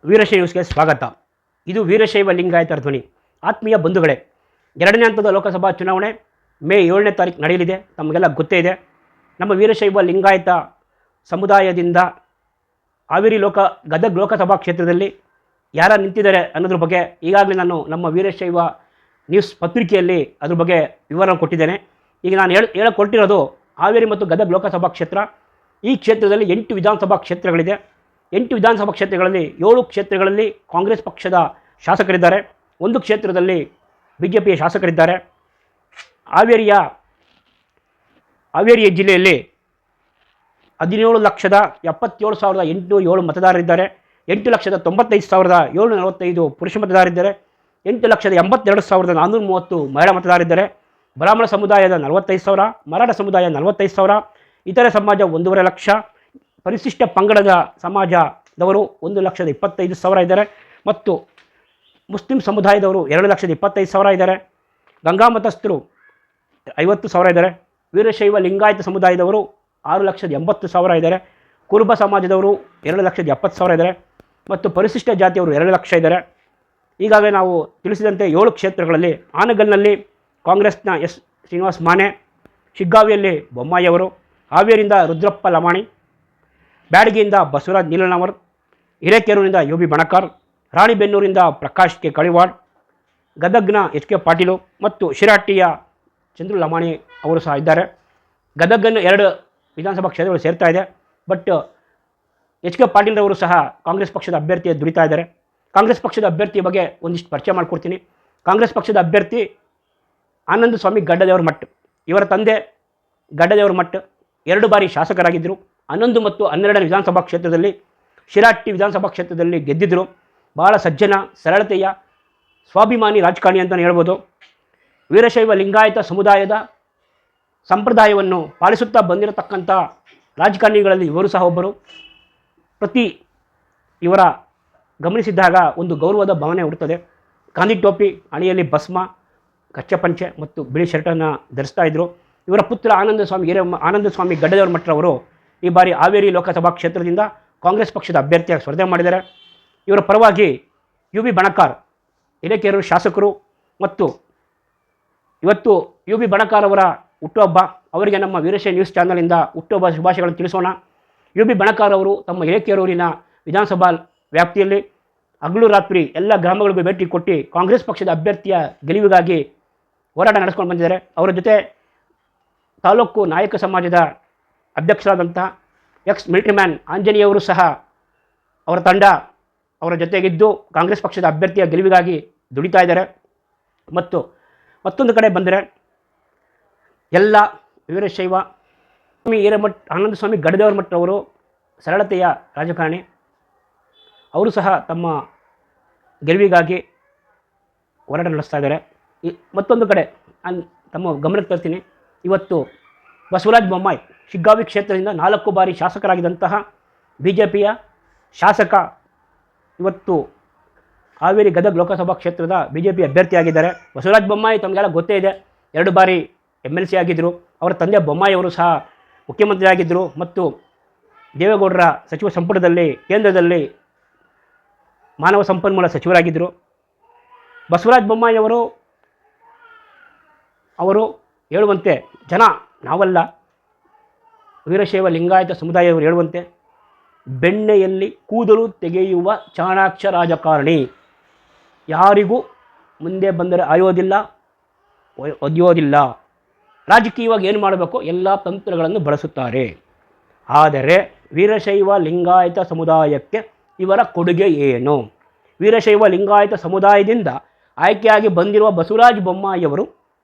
ವೀರಶೈವ ನ್ಯೂಸ್ಗೆ ಸ್ವಾಗತ. ಇದು ವೀರಶೈವ ಲಿಂಗಾಯತರ ಧ್ವನಿ. ಆತ್ಮೀಯ ಬಂಧುಗಳೇ, 2ನೇ ಹಂತದ ಲೋಕಸಭಾ ಚುನಾವಣೆ ಮೇ 7ನೇ ತಾರೀಕು ನಡೆಯಲಿದೆ. ತಮಗೆಲ್ಲ ಗೊತ್ತೇ ಇದೆ. ನಮ್ಮ ವೀರಶೈವ ಲಿಂಗಾಯತ ಸಮುದಾಯದಿಂದ ಹಾವೇರಿ ಗದಗ ಲೋಕಸಭಾ ಕ್ಷೇತ್ರದಲ್ಲಿ ಯಾರು ನಿಂತಿದ್ದಾರೆ ಅನ್ನೋದ್ರ ಬಗ್ಗೆ ಈಗಾಗಲೇ ನಾನು ನಮ್ಮ ವೀರಶೈವ ನ್ಯೂಸ್ ಪತ್ರಿಕೆಯಲ್ಲಿ ಅದ್ರ ಬಗ್ಗೆ ವಿವರ ಕೊಟ್ಟಿದ್ದೇನೆ. ಈಗ ನಾನು ಹೇಳಿಕೊಟ್ಟಿರೋದು ಹಾವೇರಿ ಮತ್ತು ಗದಗ ಲೋಕಸಭಾ ಕ್ಷೇತ್ರ. ಈ ಕ್ಷೇತ್ರದಲ್ಲಿ 8 ವಿಧಾನಸಭಾ ಕ್ಷೇತ್ರಗಳಿದೆ. 8 ವಿಧಾನಸಭಾ ಕ್ಷೇತ್ರಗಳಲ್ಲಿ 7 ಕ್ಷೇತ್ರಗಳಲ್ಲಿ ಕಾಂಗ್ರೆಸ್ ಪಕ್ಷದ ಶಾಸಕರಿದ್ದಾರೆ, 1 ಕ್ಷೇತ್ರದಲ್ಲಿ BJPಯ ಶಾಸಕರಿದ್ದಾರೆ. ಹಾವೇರಿ ಜಿಲ್ಲೆಯಲ್ಲಿ 17,77,807 ಮತದಾರರಿದ್ದಾರೆ. 8,95,745 ಪುರುಷ ಮತದಾರರಿದ್ದಾರೆ. 8,82,430 ಮಹಿಳಾ ಮತದಾರರಿದ್ದಾರೆ. ಬ್ರಾಹ್ಮಣ ಸಮುದಾಯದ 45,000, ಮರಾಠ ಸಮುದಾಯ 45,000, ಇತರೆ ಸಮಾಜ 1.5 ಲಕ್ಷ, ಪರಿಶಿಷ್ಟ ಪಂಗಡದ ಸಮಾಜದವರು 1,25,000 ಇದ್ದಾರೆ ಮತ್ತು ಮುಸ್ಲಿಂ ಸಮುದಾಯದವರು 2,25,000 ಇದ್ದಾರೆ. ಗಂಗಾ ಮತಸ್ಥರು 50,000 ಇದ್ದಾರೆ. ವೀರಶೈವ ಲಿಂಗಾಯತ ಸಮುದಾಯದವರು 6,80,000 ಇದ್ದಾರೆ. ಕುರುಬ ಸಮಾಜದವರು 2,70,000 ಇದ್ದಾರೆ ಮತ್ತು ಪರಿಶಿಷ್ಟ ಜಾತಿಯವರು 2 ಲಕ್ಷ ಇದ್ದಾರೆ. ಈಗಾಗಲೇ ನಾವು ತಿಳಿಸಿದಂತೆ 7 ಕ್ಷೇತ್ರಗಳಲ್ಲಿ ಆನಗಲ್ನಲ್ಲಿ ಕಾಂಗ್ರೆಸ್ನ ಎಸ್ ಶ್ರೀನಿವಾಸ್ ಮಾನೆ, ಶಿಗ್ಗಾವಿಯಲ್ಲಿ ಬೊಮ್ಮಾಯಿಯವರು, ಹಾವೇರಿಯಿಂದ ರುದ್ರಪ್ಪ ಲಮಾಣಿ, ಬ್ಯಾಡಗಿಯಿಂದ ಬಸವರಾಜ್ ನೀಲನವರ್, ಹಿರೇಕೆರೂರಿನಿಂದ UB ಬಣಕಾರ್, ರಾಣಿಬೆನ್ನೂರಿಂದ ಪ್ರಕಾಶ್ ಕೆ ಕಳಿವಾಡ್, ಗದಗ್ನ HK ಪಾಟೀಲು ಮತ್ತು ಶಿರಾಟಿಯ ಚಂದ್ರು ಲಮಾಣಿ ಅವರು ಸಹ ಇದ್ದಾರೆ. ಗದಗನ್ನು 2 ವಿಧಾನಸಭಾ ಕ್ಷೇತ್ರಗಳು ಸೇರ್ತಾ ಇದೆ. ಬಟ್ HK ಪಾಟೀಲ್ರವರು ಸಹ ಕಾಂಗ್ರೆಸ್ ಪಕ್ಷದ ಅಭ್ಯರ್ಥಿಯ ದುಡಿತಾ ಇದ್ದಾರೆ. ಕಾಂಗ್ರೆಸ್ ಪಕ್ಷದ ಅಭ್ಯರ್ಥಿಯ ಬಗ್ಗೆ ಒಂದಿಷ್ಟು ಪರಿಚಯ ಮಾಡಿಕೊಡ್ತೀನಿ. ಕಾಂಗ್ರೆಸ್ ಪಕ್ಷದ ಅಭ್ಯರ್ಥಿ ಆನಂದ ಸ್ವಾಮಿ ಗಡ್ಡದೇವರ ಮಠ್. ಇವರ ತಂದೆ ಗಡ್ಡದೇವರ ಮಠ್ 2 ಬಾರಿ ಶಾಸಕರಾಗಿದ್ದರು. 11 ಮತ್ತು 12ನೇ ವಿಧಾನಸಭಾ ಕ್ಷೇತ್ರದಲ್ಲಿ ಶಿರಾಟಿ ವಿಧಾನಸಭಾ ಕ್ಷೇತ್ರದಲ್ಲಿ ಗೆದ್ದಿದ್ದರು. ಬಹಳ ಸಜ್ಜನ, ಸರಳತೆಯ, ಸ್ವಾಭಿಮಾನಿ ರಾಜಕಾರಣಿ ಅಂತಲೇ ಹೇಳ್ಬೋದು. ವೀರಶೈವ ಲಿಂಗಾಯತ ಸಮುದಾಯದ ಸಂಪ್ರದಾಯವನ್ನು ಪಾಲಿಸುತ್ತಾ ಬಂದಿರತಕ್ಕಂಥ ರಾಜಕಾರಣಿಗಳಲ್ಲಿ ಇವರು ಸಹ ಒಬ್ಬರು. ಇವರ ಗಮನಿಸಿದಾಗ ಒಂದು ಗೌರವದ ಭಾವನೆ ಹುಡುತ್ತದೆ. ಗಾಂಧಿ ಟೋಪಿ, ಹಣೆಯಲ್ಲಿ ಭಸ್ಮ, ಕಚ್ಚೆ ಪಂಚೆ ಮತ್ತು ಬಿಳಿ ಶರ್ಟನ್ನು ಧರಿಸ್ತಾ ಇದ್ದರು. ಇವರ ಪುತ್ರ ಆನಂದ ಸ್ವಾಮಿ ಗಡ್ಡದೇವರ ಮಠರವರು ಈ ಬಾರಿ ಹಾವೇರಿ ಲೋಕಸಭಾ ಕ್ಷೇತ್ರದಿಂದ ಕಾಂಗ್ರೆಸ್ ಪಕ್ಷದ ಅಭ್ಯರ್ಥಿಯಾಗಿ ಸ್ಪರ್ಧೆ ಮಾಡಿದ್ದಾರೆ. ಇವರ ಪರವಾಗಿ UB ಬಣಕಾರ್ ಹಿರೇಕೆರೂರು ಶಾಸಕರು ಮತ್ತು ಇವತ್ತು UB ಬಣಕಾರ್ ಅವರ ಹುಟ್ಟುಹಬ್ಬ. ಅವರಿಗೆ ನಮ್ಮ ವೀರಶೈವ ನ್ಯೂಸ್ ಚಾನಲಿಂದ ಹುಟ್ಟುಹಬ್ಬ ಶುಭಾಶಯಗಳನ್ನು ತಿಳಿಸೋಣ. UB ಬಣಕಾರ್ ಅವರು ತಮ್ಮ ಹಿರೇಕೆರೂರಿನ ವಿಧಾನಸಭಾ ವ್ಯಾಪ್ತಿಯಲ್ಲಿ ಹಗಲು ರಾತ್ರಿ ಎಲ್ಲ ಗ್ರಾಮಗಳಿಗೂ ಭೇಟಿ ಕೊಟ್ಟು ಕಾಂಗ್ರೆಸ್ ಪಕ್ಷದ ಅಭ್ಯರ್ಥಿಯ ಗೆಲುವಿಗಾಗಿ ಹೋರಾಟ ನಡೆಸ್ಕೊಂಡು ಬಂದಿದ್ದಾರೆ. ಅವರ ಜೊತೆ ತಾಲೂಕು ನಾಯಕ ಸಮಾಜದ ಅಧ್ಯಕ್ಷರಾದಂಥ ಮಿಲಿಟರಿ ಮ್ಯಾನ್ ಆಂಜನೇಯವರು ಸಹ ಅವರ ತಂಡ ಅವರ ಜೊತೆಗಿದ್ದು ಕಾಂಗ್ರೆಸ್ ಪಕ್ಷದ ಅಭ್ಯರ್ಥಿಯ ಗೆಲುವಿಗಾಗಿ ದುಡಿತಾ ಇದ್ದಾರೆ. ಮತ್ತು ಮತ್ತೊಂದು ಕಡೆ ಬಂದರೆ ಎಲ್ಲ ವೀರಶೈವ ಆನಂದ ಸ್ವಾಮಿ ಗಡ್ಡದೇವರ ಮಠರವರು ಸರಳತೆಯ ರಾಜಕಾರಣಿ. ಅವರು ಸಹ ತಮ್ಮ ಗೆಲುವಿಗಾಗಿ ಹೋರಾಟ ನಡೆಸ್ತಾ ಇದ್ದಾರೆ. ಮತ್ತೊಂದು ಕಡೆ ತಮ್ಮ ಗಮನಕ್ಕೆ ತರ್ತೀನಿ. ಇವತ್ತು ಬಸವರಾಜ ಬೊಮ್ಮಾಯಿ ಶಿಗ್ಗಾವಿ ಕ್ಷೇತ್ರದಿಂದ 4 ಬಾರಿ ಶಾಸಕರಾಗಿದ್ದಂತಹ BJPಯ ಶಾಸಕ ಇವತ್ತು ಹಾವೇರಿ ಗದಗ ಲೋಕಸಭಾ ಕ್ಷೇತ್ರದ BJP ಅಭ್ಯರ್ಥಿಯಾಗಿದ್ದಾರೆ. ಬಸವರಾಜ ಬೊಮ್ಮಾಯಿ ತಮಗೆಲ್ಲ ಗೊತ್ತೇ ಇದೆ, 2 ಬಾರಿ MLC ಆಗಿದ್ದರು. ಅವರ ತಂದೆ ಬೊಮ್ಮಾಯಿಯವರು ಸಹ ಮುಖ್ಯಮಂತ್ರಿ ಆಗಿದ್ದರು ಮತ್ತು ದೇವೇಗೌಡರ ಸಚಿವ ಸಂಪುಟದಲ್ಲಿ ಕೇಂದ್ರದಲ್ಲಿ ಮಾನವ ಸಂಪನ್ಮೂಲ ಸಚಿವರಾಗಿದ್ದರು. ಬಸವರಾಜ ಬೊಮ್ಮಾಯಿಯವರು ಹೇಳುವಂತೆ, ಜನ ನಾವಲ್ಲ, ವೀರಶೈವ ಲಿಂಗಾಯತ ಸಮುದಾಯವರು ಹೇಳುವಂತೆ, ಬೆಣ್ಣೆಯಲ್ಲಿ ಕೂದಲು ತೆಗೆಯುವ ಚಾಣಾಕ್ಷ ರಾಜಕಾರಣಿ. ಯಾರಿಗೂ ಮುಂದೆ ಬಂದರೆ ಒದೆಯೋದಿಲ್ಲ. ರಾಜಕೀಯವಾಗಿ ಏನು ಮಾಡಬೇಕು ಎಲ್ಲ ತಂತ್ರಗಳನ್ನು ಬಳಸುತ್ತಾರೆ. ಆದರೆ ವೀರಶೈವ ಲಿಂಗಾಯತ ಸಮುದಾಯಕ್ಕೆ ಇವರ ಕೊಡುಗೆ ಏನು? ವೀರಶೈವ ಲಿಂಗಾಯತ ಸಮುದಾಯದಿಂದ ಆಯ್ಕೆಯಾಗಿ ಬಂದಿರುವ ಬಸವರಾಜ ಬೊಮ್ಮಾಯಿಯವರು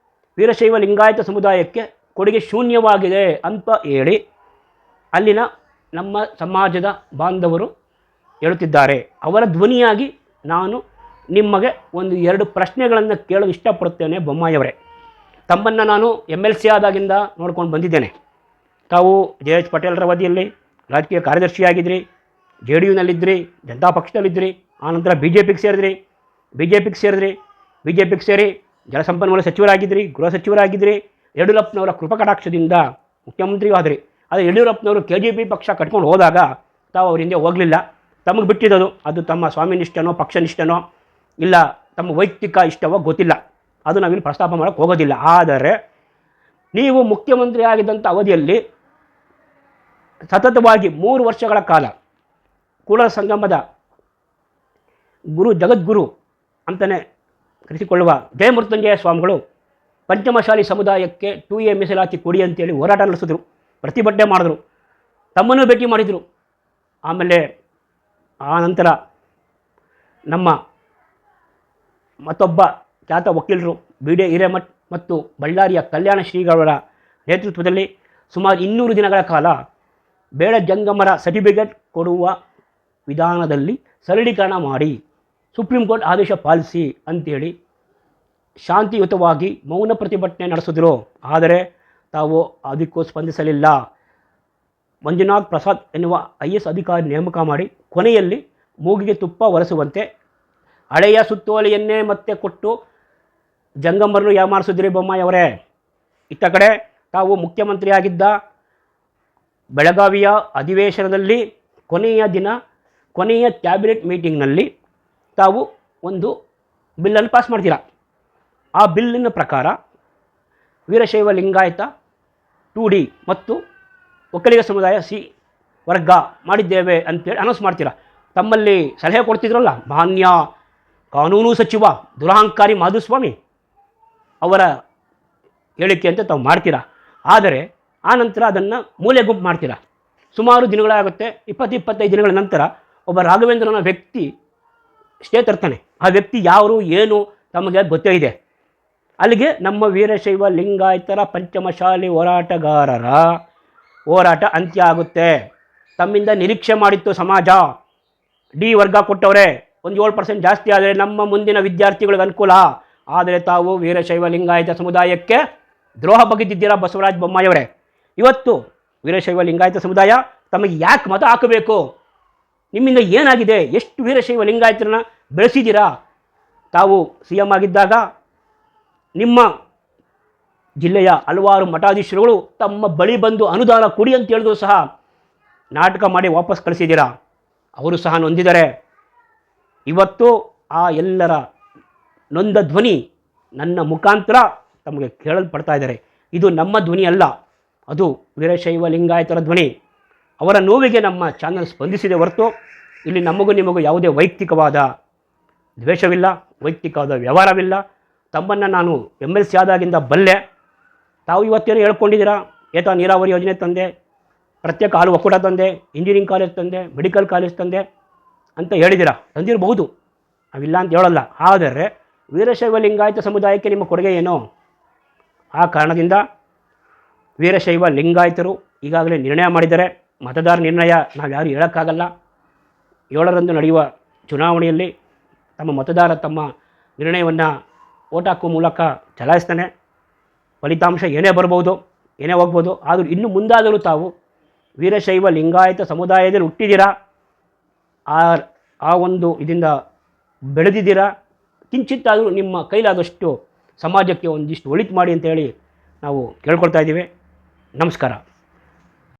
ವೀರಶೈವ ಲಿಂಗಾಯತ ಸಮುದಾಯಕ್ಕೆ ಕೊಡುಗೆ ಶೂನ್ಯವಾಗಿದೆ ಅಂತ ಹೇಳಿ ಅಲ್ಲಿನ ನಮ್ಮ ಸಮಾಜದ ಬಾಂಧವರು ಹೇಳುತ್ತಿದ್ದಾರೆ. ಅವರ ಧ್ವನಿಯಾಗಿ ನಾನು ನಿಮಗೆ 1-2 ಪ್ರಶ್ನೆಗಳನ್ನು ಕೇಳಲು ಇಷ್ಟಪಡುತ್ತೇನೆ. ಬೊಮ್ಮಾಯಿಯವರೇ, ತಮ್ಮನ್ನು ನಾನು MLC ಆದಾಗಿಂದ ನೋಡ್ಕೊಂಡು ಬಂದಿದ್ದೇನೆ. ತಾವು JH ಪಟೇಲ್ರ ಅವಧಿಯಲ್ಲಿ ರಾಜಕೀಯ ಕಾರ್ಯದರ್ಶಿಯಾಗಿದ್ದಿರಿ, JDUನಲ್ಲಿದ್ದಿರಿ, ಜನತಾ ಪಕ್ಷದಲ್ಲಿದ್ದಿರಿ, ಆನಂತರ BJPಗೆ ಸೇರಿದ್ರಿ. BJPಗೆ ಸೇರಿ ಜಲಸಂಪನ್ಮೂಲ ಸಚಿವರಾಗಿದ್ದಿರಿ, ಗೃಹ ಸಚಿವರಾಗಿದ್ದಿರಿ. ಯಡಿಯೂರಪ್ಪನವರ ಕೃಪಕಟಾಕ್ಷದಿಂದ ಮುಖ್ಯಮಂತ್ರಿಯೂ ಆದ್ರಿ. ಆದರೆ ಯಡಿಯೂರಪ್ಪನವರು KJP ಪಕ್ಷ ಕಟ್ಕೊಂಡು ಹೋದಾಗ ತಾವು ಅವ್ರ ಹಿಂದೆ ಹೋಗಲಿಲ್ಲ. ತಮಗೆ ಬಿಟ್ಟಿರೋದು, ಅದು ತಮ್ಮ ಸ್ವಾಮಿನಿಷ್ಠನೋ ಪಕ್ಷನಿಷ್ಠನೋ ಇಲ್ಲ ತಮ್ಮ ವೈಯಕ್ತಿಕ ಇಷ್ಟವೋ ಗೊತ್ತಿಲ್ಲ, ಅದು ನಾವಿಲ್ಲಿ ಪ್ರಸ್ತಾಪ ಮಾಡೋಕ್ಕೆ ಹೋಗೋದಿಲ್ಲ. ಆದರೆ ನೀವು ಮುಖ್ಯಮಂತ್ರಿ ಆಗಿದ್ದಂಥ ಅವಧಿಯಲ್ಲಿ ಸತತವಾಗಿ 3 ವರ್ಷಗಳ ಕಾಲ ಕೂಡಲ ಸಂಗಮದ ಗುರು ಜಗದ್ಗುರು ಅಂತಲೇ ಕರೆಸಿಕೊಳ್ಳುವ ಜಯಮೃತ್ಯುಂಜಯ ಸ್ವಾಮಿಗಳು ಪಂಚಮಶಾಲಿ ಸಮುದಾಯಕ್ಕೆ 2A ಮೀಸಲಾತಿ ಕೊಡಿ ಅಂತೇಳಿ ಹೋರಾಟ ನಡೆಸಿದ್ರು, ಪ್ರತಿಭಟನೆ ಮಾಡಿದ್ರು, ತಮ್ಮನ್ನು ಭೇಟಿ ಮಾಡಿದರು. ಆಮೇಲೆ ಆ ನಂತರ ನಮ್ಮ ಮತ್ತೊಬ್ಬ ಖ್ಯಾತ ವಕೀಲರು BD ಹಿರೇಮಠ್ ಮತ್ತು ಬಳ್ಳಾರಿಯ ಕಲ್ಯಾಣ ಶ್ರೀಗಳವರ ನೇತೃತ್ವದಲ್ಲಿ ಸುಮಾರು 200 ದಿನಗಳ ಕಾಲ ಬೇಡ ಜಂಗಮರ ಸರ್ಟಿಫಿಕೇಟ್ ಕೊಡುವ ವಿಧಾನದಲ್ಲಿ ಸರಳೀಕರಣ ಮಾಡಿ ಸುಪ್ರೀಂ ಕೋರ್ಟ್ ಆದೇಶ ಪಾಲಿಸಿ ಅಂತೇಳಿ ಶಾಂತಿಯುತವಾಗಿ ಮೌನ ಪ್ರತಿಭಟನೆ ನಡೆಸಿದ್ರು. ಆದರೆ ತಾವು ಅದಕ್ಕೂ ಸ್ಪಂದಿಸಲಿಲ್ಲ. ಮಂಜುನಾಥ್ ಪ್ರಸಾದ್ ಎನ್ನುವ IAS ಅಧಿಕಾರಿ ನೇಮಕ ಮಾಡಿ ಕೊನೆಯಲ್ಲಿ ಮೂಗಿಗೆ ತುಪ್ಪ ಒರೆಸುವಂತೆ ಹಳೆಯ ಸುತ್ತೋಲೆಯನ್ನೇ ಮತ್ತೆ ಕೊಟ್ಟು ಜಂಗಮರನ್ನು ಯಾಮಾರಿಸಿದ್ರಿ ಬೊಮ್ಮಾಯಿ ಅವರೇ. ಇತ್ತ ಕಡೆ ತಾವು ಮುಖ್ಯಮಂತ್ರಿಯಾಗಿದ್ದ ಬೆಳಗಾವಿಯ ಅಧಿವೇಶನದಲ್ಲಿ ಕೊನೆಯ ಕ್ಯಾಬಿನೆಟ್ ಮೀಟಿಂಗ್ನಲ್ಲಿ ತಾವು ಒಂದು ಬಿಲ್ಲನ್ನು ಪಾಸ್ ಮಾಡ್ತೀರಾ. ಆ ಬಿಲ್ಲಿನ ಪ್ರಕಾರ ವೀರಶೈವ ಲಿಂಗಾಯತ 2D ಮತ್ತು ಒಕ್ಕಲಿಗ ಸಮುದಾಯ C ವರ್ಗ ಮಾಡಿದ್ದೇವೆ ಅಂತೇಳಿ ಅನೌನ್ಸ್ ಮಾಡ್ತೀರಾ. ತಮ್ಮಲ್ಲಿ ಸಲಹೆ ಕೊಡ್ತಿದ್ರಲ್ಲ ಮಾನ್ಯ ಕಾನೂನು ಸಚಿವ ದುರಹಂಕಾರಿ ಮಾಧುಸ್ವಾಮಿ ಅವರ ಹೇಳಿಕೆ ಅಂತ ತಾವು ಮಾಡ್ತೀರಾ. ಆದರೆ ಆ ನಂತರ ಅದನ್ನು ಮೂಲೆ ಗುಂಪು ಮಾಡ್ತೀರಾ. ಸುಮಾರು ದಿನಗಳಾಗುತ್ತೆ, 20-25 ದಿನಗಳ ನಂತರ ಒಬ್ಬ ರಾಘವೇಂದ್ರನ ವ್ಯಕ್ತಿ ಸ್ಟೇ ತರ್ತಾನೆ. ಆ ವ್ಯಕ್ತಿ ಯಾರು ಏನು ತಮಗೆ ಗೊತ್ತೇ ಇದೆ. ಅಲ್ಲಿಗೆ ನಮ್ಮ ವೀರಶೈವ ಲಿಂಗಾಯತರ ಪಂಚಮಶಾಲಿ ಹೋರಾಟಗಾರರ ಹೋರಾಟ ಅಂತ್ಯ ಆಗುತ್ತೆ. ತಮ್ಮಿಂದ ನಿರೀಕ್ಷೆ ಮಾಡಿತ್ತು ಸಮಾಜ, D ವರ್ಗ ಕೊಟ್ಟವರೇ, ಒಂದು 7% ಜಾಸ್ತಿ ಆದರೆ ನಮ್ಮ ಮುಂದಿನ ವಿದ್ಯಾರ್ಥಿಗಳಿಗೆ ಅನುಕೂಲ. ಆದರೆ ತಾವು ವೀರಶೈವ ಲಿಂಗಾಯತ ಸಮುದಾಯಕ್ಕೆ ದ್ರೋಹ ಬಗೆದಿದ್ದೀರಾ ಬಸವರಾಜ ಬೊಮ್ಮಾಯಿಯವರೇ. ಇವತ್ತು ವೀರಶೈವ ಲಿಂಗಾಯತ ಸಮುದಾಯ ತಮಗೆ ಯಾಕೆ ಮತ ಹಾಕಬೇಕು? ನಿಮ್ಮಿಂದ ಏನಾಗಿದೆ? ಎಷ್ಟು ವೀರಶೈವ ಲಿಂಗಾಯತರನ್ನ ಬೆಳೆಸಿದ್ದೀರಾ? ತಾವು CM ಆಗಿದ್ದಾಗ ನಿಮ್ಮ ಜಿಲ್ಲೆಯ ಹಲವಾರು ಮಠಾಧೀಶರುಗಳು ತಮ್ಮ ಬಳಿ ಬಂದು ಅನುದಾನ ಕೊಡಿ ಅಂತ ಹೇಳಿದ್ರು ಸಹ ನಾಟಕ ಮಾಡಿ ವಾಪಸ್ ಕಳಿಸಿದ್ದೀರಾ. ಅವರು ಸಹ ನೊಂದಿದ್ದಾರೆ. ಇವತ್ತು ಆ ಎಲ್ಲರ ನೊಂದ ಧ್ವನಿ ನನ್ನ ಮುಖಾಂತರ ತಮಗೆ ಕೇಳಲ್ಪಡ್ತಾ ಇದ್ದಾರೆ. ಇದು ನಮ್ಮ ಧ್ವನಿ ಅಲ್ಲ, ಅದು ವೀರಶೈವ ಲಿಂಗಾಯತರ ಧ್ವನಿ. ಅವರ ನೋವಿಗೆ ನಮ್ಮ ಚಾನಲ್ ಸ್ಪಂದಿಸಿದೆ ಹೊರತು ಇಲ್ಲಿ ನಮಗೂ ನಿಮಗೂ ಯಾವುದೇ ವೈಯಕ್ತಿಕವಾದ ದ್ವೇಷವಿಲ್ಲ, ವೈಯಕ್ತಿಕವಾದ ವ್ಯವಹಾರವಿಲ್ಲ. ತಮ್ಮನ್ನು ನಾನು MLC ಆದಾಗಿಂದ ಬಲ್ಲೆ. ತಾವು ಇವತ್ತೇನು ಹೇಳ್ಕೊಂಡಿದ್ದೀರಾ, ಏತ ನೀರಾವರಿ ಯೋಜನೆ ತಂದೆ, ಪ್ರತ್ಯೇಕ ಹಾಲು ಒಕ್ಕೂಟ ತಂದೆ, ಇಂಜಿನಿಯರಿಂಗ್ ಕಾಲೇಜ್ ತಂದೆ, ಮೆಡಿಕಲ್ ಕಾಲೇಜ್ ತಂದೆ ಅಂತ ಹೇಳಿದ್ದೀರಾ. ತಂದಿರಬಹುದು, ನಾವಿಲ್ಲ ಅಂತ ಹೇಳಲ್ಲ. ಆದರೆ ವೀರಶೈವ ಲಿಂಗಾಯತ ಸಮುದಾಯಕ್ಕೆ ನಿಮ್ಮ ಕೊಡುಗೆ ಏನು? ಆ ಕಾರಣದಿಂದ ವೀರಶೈವ ಲಿಂಗಾಯತರು ಈಗಾಗಲೇ ನಿರ್ಣಯ ಮಾಡಿದ್ದಾರೆ. ಮತದಾರ ನಿರ್ಣಯ ನಾವು ಯಾರು ಹೇಳೋಕ್ಕಾಗಲ್ಲ. 7ರಂದು ನಡೆಯುವ ಚುನಾವಣೆಯಲ್ಲಿ ತಮ್ಮ ಮತದಾರ ತಮ್ಮ ನಿರ್ಣಯವನ್ನು ಓಟ್ ಹಾಕುವ ಮೂಲಕ ಚಲಾಯಿಸ್ತಾನೆ. ಫಲಿತಾಂಶ ಏನೇ ಬರ್ಬೋದು, ಏನೇ ಹೋಗ್ಬೋದು. ಆದರೂ ಇನ್ನು ಮುಂದಾದರೂ ತಾವು ವೀರಶೈವ ಲಿಂಗಾಯತ ಸಮುದಾಯದಲ್ಲಿ ಹುಟ್ಟಿದ್ದೀರಾ, ಆ ಒಂದು ಇದರಿಂದ ಬೆಳೆದಿದ್ದೀರಾ. ಕಿಂಚಿತ್ತಾದರೂ ನಿಮ್ಮ ಕೈಲಾದಷ್ಟು ಸಮಾಜಕ್ಕೆ ಒಂದಿಷ್ಟು ಒಳಿತು ಮಾಡಿ ಅಂತೇಳಿ ನಾವು ಕೇಳ್ಕೊಳ್ತಾ ಇದ್ದೀವಿ. ನಮಸ್ಕಾರ.